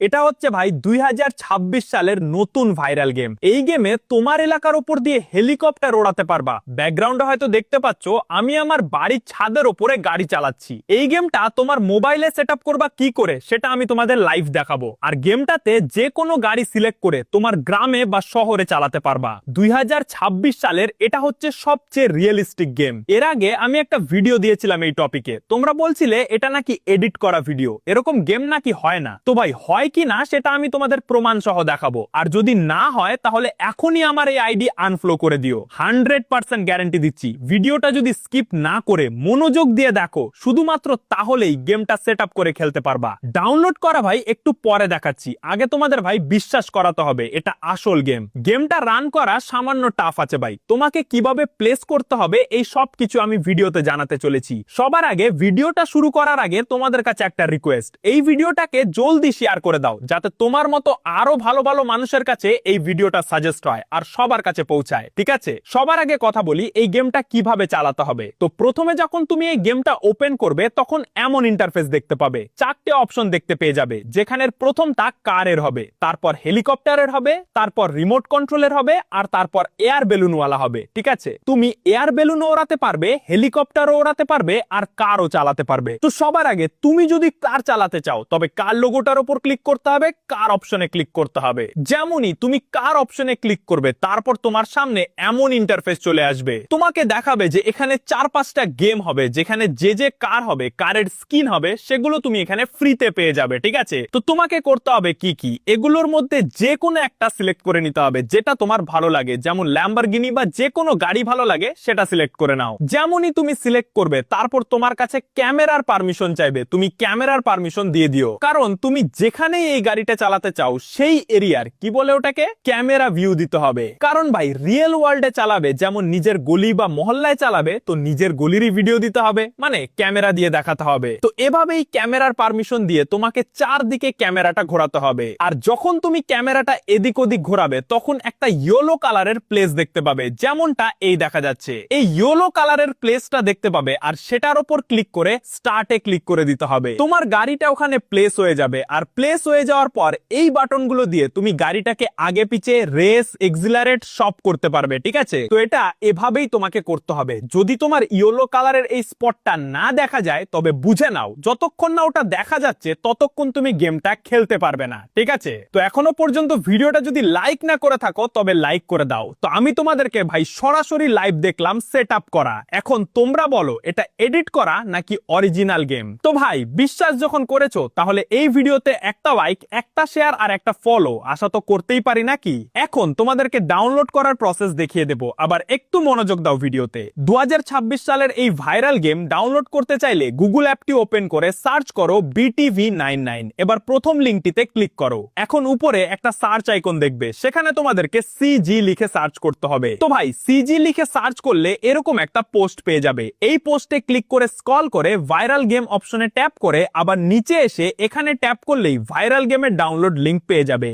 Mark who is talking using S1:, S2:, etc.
S1: এটা হচ্ছে ভাই 2026 সালের নতুন ভাইরাল গেম। এই গেমে তোমার এলাকার উপর দিয়ে হেলিকপ্টার ওড়াতে পারবা। ব্যাকগ্রাউন্ডে হয়তো দেখতে পাচ্ছ আমি আমার বাড়ির ছাদের উপরে গাড়ি চালাচ্ছি। এই গেমটা তোমার মোবাইলে সেটআপ করবা কি করে সেটা আমি তোমাদের লাইভ দেখাবো। আর গেমটাতে যে কোনো গাড়ি সিলেক্ট করে তোমার গ্রামে বা শহরে চালাতে পারবা। 2026 সালের এটা হচ্ছে সবচেয়ে রিয়েলিস্টিক গেম। এর আগে আমি একটা ভিডিও দিয়েছিলাম এই টপিকে, তোমরা বলছিলে এটা নাকি এডিট করা ভিডিও, এরকম গেম নাকি হয় না। তো ভাই হয় কি না সেটা আমি তোমাদের প্রমাণ সহ দেখাবো। আর যদি না হয় তাহলে এখনই আমার এই আইডি আনফলো করে দিও। 100% গ্যারান্টি দিচ্ছি, ভিডিওটা যদি স্কিপ না করে মনোযোগ দিয়ে দেখো শুধুমাত্র তাহলেই গেমটা সেটআপ করে খেলতে পারবা। ডাউনলোড করা ভাই একটু পরে দেখাচ্ছি, আগে তোমাদের ভাই বিশ্বাস করাতে হবে এটা আসল গেম। গেমটা রান করা সামান্য টাফ আছে ভাই, তোমাকে কিভাবে প্লেস করতে হবে এই সব কিছু আমি ভিডিওতে জানাতে চলেছি। সবার আগে ভিডিওটা শুরু করার আগে তোমাদের কাছে একটা রিকোয়েস্ট, এই ভিডিওটাকে জলদি শেয়ার করে দাও যাতে তোমার মতো আরো ভালো ভালো মানুষের কাছে এই ভিডিওটা সাজেস্ট হয় আর সবার কাছে পৌঁছায়। ঠিক আছে, সবার আগে কথা বলি এই গেমটা কিভাবে চালাতে হবে। তো প্রথমে যখন তুমি এই গেমটা ওপেন করবে তখন এমন ইন্টারফেস দেখতে পাবে, চারটে অপশন দেখতে পেয়ে যাবে, যেখানের প্রথমটা কারের হবে, তারপর হেলিকপ্টারের হবে, তারপর রিমোট কন্ট্রোলের হবে, আর তারপর এয়ার বেলুনওয়ালা হবে। ঠিক আছে, তুমি এয়ার বেলুনও ওড়াতে পারবে, হেলিকপ্টারও ওড়াতে পারবে, আর কারও চালাতে পারবে। তো সবার আগে তুমি যদি কার চালাতে চাও তবে কার লোগোটার উপর ক্লিক করতে হবে, কার অপশনে ক্লিক করতে হবে। যেমনই তুমি কার অপশনে ক্লিক করবে তারপর তোমার সামনে এমন ইন্টারফেস চলে আসবে, তোমাকে দেখাবে যে এখানে 4-5টা গেম হবে, যেখানে যে যে কার হবে, কারের স্কিন হবে, সেগুলো তুমি এখানে ফ্রিতে পেয়ে যাবে। ঠিক আছে, তো তোমাকে করতে হবে কি কি, এগুলোর মধ্যে যে কোনো একটা সিলেক্ট করে নিতে হবে যেটা তোমার ভালো লাগে, যেমন ল্যাম্বরগিনি বা যে কোনো গাড়ি ভালো লাগে সেটা সিলেক্ট করে নাও। যেমনই তুমি সিলেক্ট করবে তারপর তোমার কাছে ক্যামেরার পারমিশন চাইবে, তুমি ক্যামেরার পারমিশন দিয়ে দিও, কারণ তুমি যেখানে এই গাড়িটা চালাতে চাও সেই এরিয়ার কি বলে ওটাকে ক্যামেরা ভিউ দিতে হবে। কারণ ভাই রিয়েল ওয়ার্ল্ডে চালাবে, যেমন নিজের গলি বা মহল্লায় চালাবে, তো নিজের গলিরই ভিডিও দিতে হবে, মানে ক্যামেরা দিয়ে দেখাতে হবে। তো এভাবেই ক্যামেরার পারমিশন দিয়ে তোমাকে চারদিকে ক্যামেরাটা ঘোরাতে হবে। আর যখন তুমি ক্যামেরাটা এদিক ওদিক ঘোরাবে তখন একটা ইয়েলো কালারের প্লেস দেখতে পাবে, যেমনটা এই দেখা যাচ্ছে। এই ইয়েলো কালারের প্লেসটা দেখতে পাবে আর সেটার উপর ক্লিক করে স্টার্টে ক্লিক করে দিতে হবে। তোমার গাড়িটা ওখানে প্লেস হয়ে যাবে, আর প্লেস হয়ে যাওয়ার পর এই বাটনগুলো দিয়ে তুমি গাড়িটাকে আগে পিছে রেস, এক্সিলারেট সব করতে পারবে। ঠিক আছে, তো এটা এভাবেই তোমাকে করতে হবে। যদি তোমার ইয়েলো কালারের এই স্পটটা না দেখা যায় তবে বুঝে নাও যতক্ষণ না ওটা দেখা যাচ্ছে ততক্ষণ তুমি গেমটা খেলতে পারবে না। ঠিক আছে, তো এখনো পর্যন্ত ভিডিওটা যদি লাইক না করে থাকো তবে লাইক করে দাও। তো আমি তোমাদেরকে ভাই সরাসরি লাইভ দেখলাম সেটআপ করা, এখন তোমরা বলো এটা এডিট করা নাকি অরিজিনাল গেম। তো ভাই বিশ্বাস যখন করেছো তাহলে এই ভিডিওতে একটা লাইক, একটা শেয়ার আর একটা ফলো আশা তো করতেই পারি নাকি। এখন তোমাদেরকে ডাউনলোড করার প্রসেস দেখিয়ে দেবো, আবার একটু মনোযোগ দাও ভিডিওতে। 2026 সালের এই ভাইরাল গেম ডাউনলোড করতে চাইলে গুগল অ্যাপটি ওপেন করে সার্চ করো BTV99, এবার প্রথম লিঙ্কটিতে ক্লিক করো। এখন উপরে একটা সার্চ আইকন দেখবে, সেখানে তোমাদেরকে CG লিখে সার্চ করতে হবে। তো ভাই CG লিখে সার্চ করলে এরকম একটা পোস্ট পেয়ে যাবে, এই পোস্টে ক্লিক করে স্ক্রল করে ভাইরাল গেম অপশনে ট্যাপ করে আবার নিচে এসে এখানে ট্যাপ করলেই ভাইরাল গেমের ডাউনলোড লিংক পেয়ে যাবে।